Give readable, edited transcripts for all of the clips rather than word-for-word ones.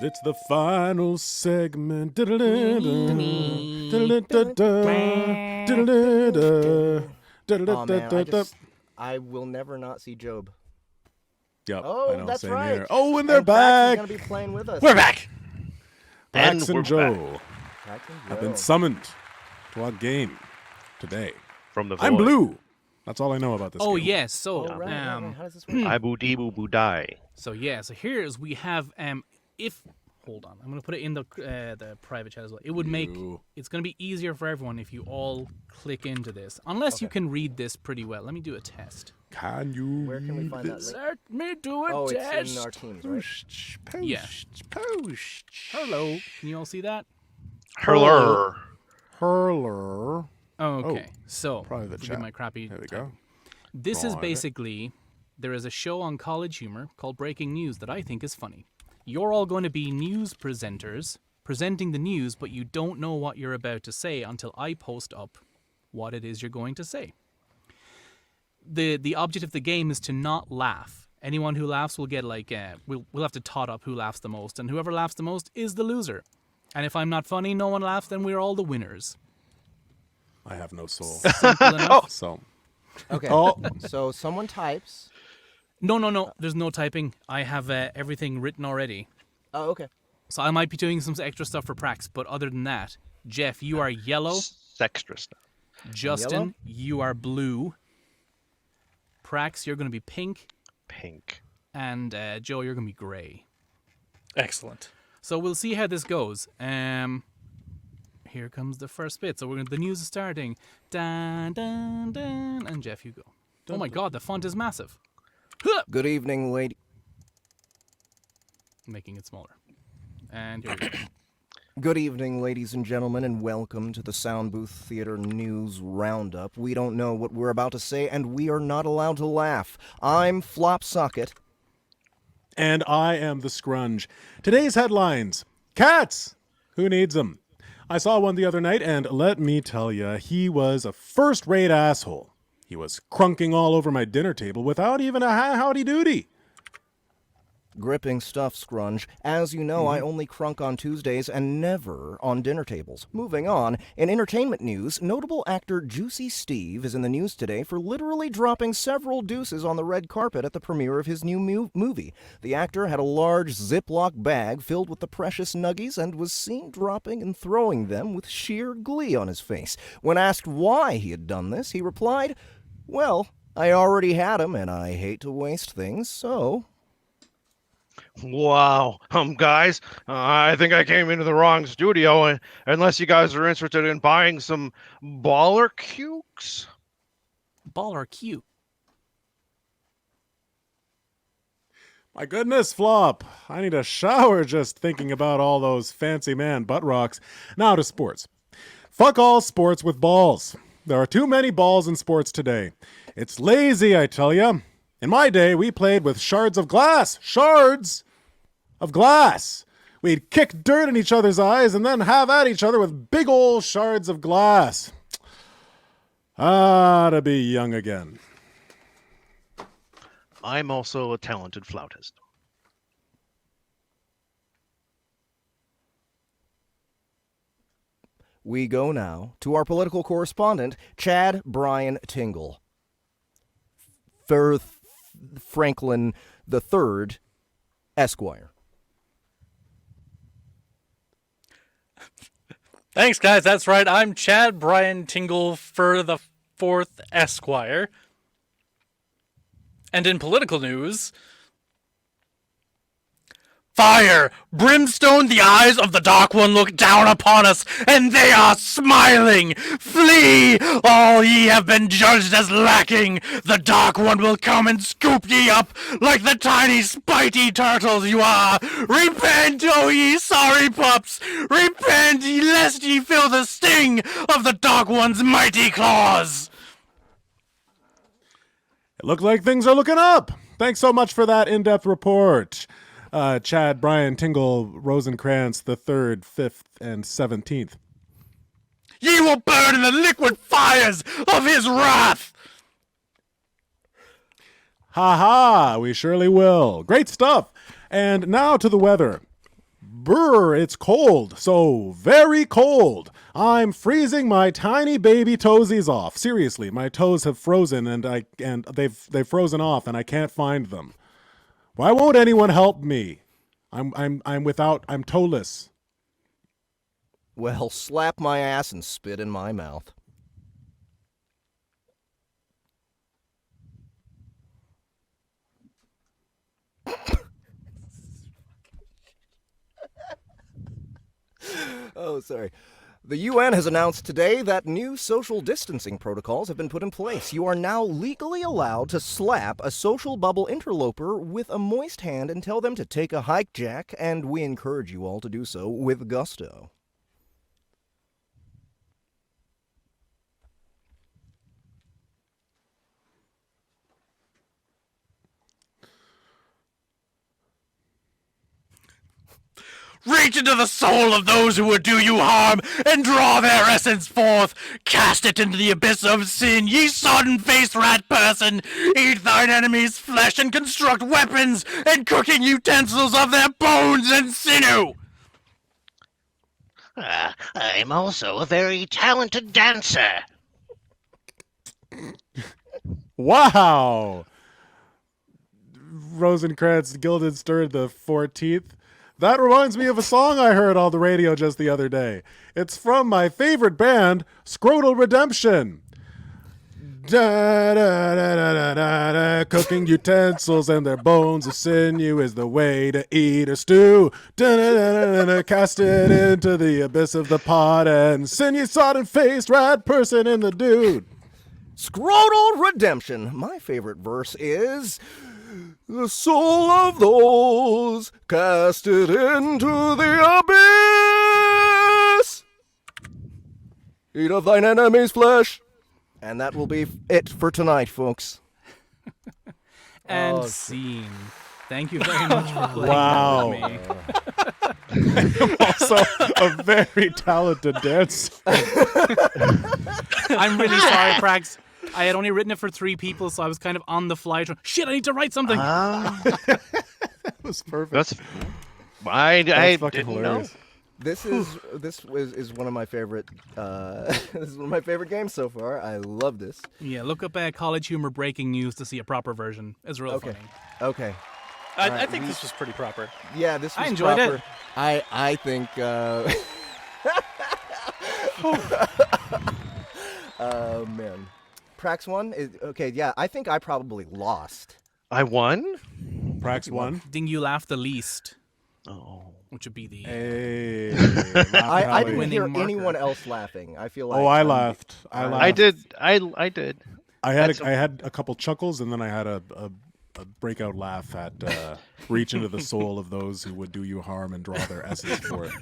It's the final segment. Oh man, I will never not see Job. Yep, Oh, I know, that's same right. here. Oh, and they're And Prax back. is gonna be playing with us. We're back. Prax we're and Joe Prax and have Joe. been summoned to our game today. From the void. I'm blue. That's all I know about this Oh game. yes. So Oh, right. How does this work? Ibu Dibu Budai. so here's we have if hold on, I'm gonna put it in the private chat as well. It would make it's gonna be easier for everyone if you all click into this, unless you can read this pretty well. Let me do a test. Can you? Where can we find that link? Let me do a Oh, test. it's in our teams, right? Yeah. Hello. Can you all see that? Hurler. Hurler. Okay. So private forgive chat. my crappy. There we type. go. This is Private. basically there is a show on College Humor called Breaking News that I think is funny. You're all going to be news presenters presenting the news, but you don't know what you're about to say until I post up what it is you're going to say. The object of the game is to not laugh. Anyone who laughs will get we'll have to tot up who laughs the most, and whoever laughs the most is the loser. And if I'm not funny, no one laughs, then we're all the winners. I have no soul. Simple enough. So, Okay. oh, So someone types. No. There's no typing. I have everything written already. Oh, okay. So I might be doing some extra stuff for Prax, but other than that, Jeff, you are yellow. Extra stuff. Justin, you are blue. Prax, you're going to be pink. Pink. And Joe, you're going to be gray. Excellent. So we'll see how this goes. Here comes the first bit. So the news is starting. Dun, dun, dun. And Jeff, you go. Oh my God, the font is massive. Good evening, lady. Making it smaller. And here we go. Good evening, ladies and gentlemen, and welcome to the Soundbooth Theater News Roundup. We don't know what we're about to say, and we are not allowed to laugh. I'm Flopsocket. and I am the Scrunge. Today's headlines. Cats! Who needs them? I saw one the other night, and let me tell you, he was a first-rate asshole. He was crunking all over my dinner table without even a howdy-doody. Gripping stuff, Scrunge. As you know, I only crunk on Tuesdays and never on dinner tables. Moving on, in entertainment news, notable actor Juicy Steve is in the news today for literally dropping several deuces on the red carpet at the premiere of his new movie. The actor had a large Ziploc bag filled with the precious nuggies and was seen dropping and throwing them with sheer glee on his face. When asked why he had done this, he replied, "Well, I already had 'em and I hate to waste things, so..." Wow. Guys, I think I came into the wrong studio, unless you guys are interested in buying some baller cukes. Baller cute. My goodness, Flop. I need a shower just thinking about all those fancy man butt rocks. Now to sports. Fuck all sports with balls. There are too many balls in sports today. It's lazy, I tell ya. In my day, we played with shards of glass. Shards of glass. We'd kick dirt in each other's eyes and then have at each other with big old shards of glass. Ah, to be young again. I'm also a talented flautist. We go now to our political correspondent, Chad Brian Tingle. Firth Franklin III, Esquire. Thanks, guys. That's right. I'm Chad Brian Tingle for the 4th Esquire. And in political news... Fire! Brimstone, the eyes of the Dark One look down upon us, and they are smiling! Flee! All ye have been judged as lacking! The Dark One will come and scoop ye up like the tiny spitey turtles you are! Repent, O ye sorry pups! Repent, lest ye feel the sting of the Dark One's mighty claws! It looked like things are looking up. Thanks so much for that in-depth report. Chad, Brian, Tingle, Rosencrantz, the 3rd, 5th, and 17th. Ye will burn in the liquid fires of his wrath! Ha ha, we surely will. Great stuff. And now to the weather. Brr, it's cold. So very cold. I'm freezing my tiny baby toesies off. Seriously, my toes have frozen and they've frozen off and I can't find them. Why won't anyone help me? I'm toeless. Well, slap my ass and spit in my mouth. Oh, sorry. The UN has announced today that new social distancing protocols have been put in place. You are now legally allowed to slap a social bubble interloper with a moist hand and tell them to take a hike, Jack, and we encourage you all to do so with gusto. Reach into the soul of those who would do you harm, and draw their essence forth. Cast it into the abyss of sin, ye sodden-faced rat person. Eat thine enemy's flesh and construct weapons and cooking utensils of their bones and sinew. I'm also a very talented dancer. Wow! Rosencrantz Guildenstern the 14th. That reminds me of a song I heard on the radio just the other day. It's from my favorite band, Scrotal Redemption. Da, da, da, da, da, da, da. Cooking utensils and their bones of sinew is the way to eat a stew. Da, da, da, da, da, da. Cast it into the abyss of the pot and send you sodden-faced rat person in the dude. Scrotal Redemption. My favorite verse is... The soul of those cast it into the abyss. Eat of thine enemy's flesh. And that will be it for tonight, folks. And scene. Thank you very much for playing Wow. that with me. I'm also a very talented dancer. I'm really sorry, Prags. I had only written it for 3 people, so I was kind of on the fly. Shit, I need to write something. That was perfect. That's I That's fucking didn't know. hilarious. This is one of my favorite. This is one of my favorite games so far. I love this. Yeah, look up College Humor Breaking News to see a proper version. It's real Okay. funny. Okay. I think this was pretty proper. Yeah, this was I enjoyed proper. it. I think. Oh man. Prax won? Okay, yeah, I think I probably lost. I won? Prax won. Ding you laugh the least, Oh. which would be the... Hey. I didn't Winning hear marker. anyone else laughing. I feel like Oh, I laughed. I laughed. I did. I did. I had a couple chuckles, and then I had a breakout laugh at reach into the soul of those who would do you harm and draw their essence for it.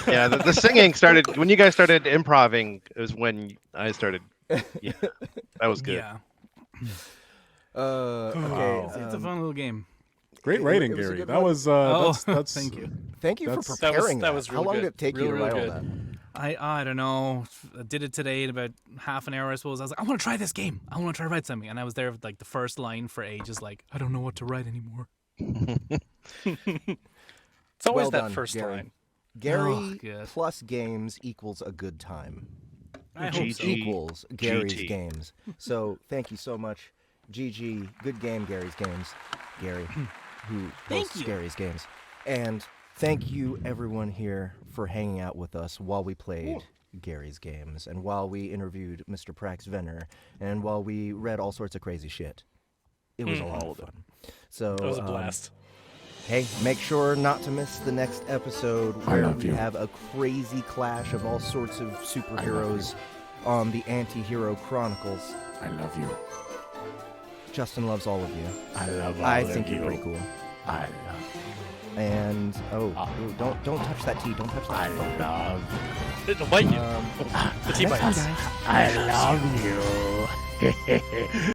Yeah, the singing started when you guys started improving. Is when I started. Yeah, that was good. Yeah, okay. it's a fun little game. Great It rating, was a Gary. good That one. was Thank you. Thank you for That's- preparing that was How real long good. did it take you to Real write all good. that? I don't know. I did it today in about half an hour, I suppose. I was like, I want to try this game. I want to try to write something. And I was there with like the first line for ages, like, I don't know what to write anymore. It's always Well that done, first Gary. line. Gary good. plus games equals a good time. I hope so. GG. Equals Gary's GT. games. So thank you so much. GG. Good game, Gary's games. Gary, who Thank hosts you. Gary's games. And thank you everyone here for hanging out with us while we played Gary's games and while we interviewed Mr. Prax Venner and while we read all sorts of crazy shit. It was a lot of fun. So It was a blast. hey, make sure not to miss the next episode where we have a crazy clash of all sorts of superheroes on the Anti-Hero Chronicles. I love you. Justin loves all of you. I love all I of think you. you're pretty cool. I love And don't touch that tea. Don't touch that. I love It'll bite you. The tea Next time, bites. guys. I love you.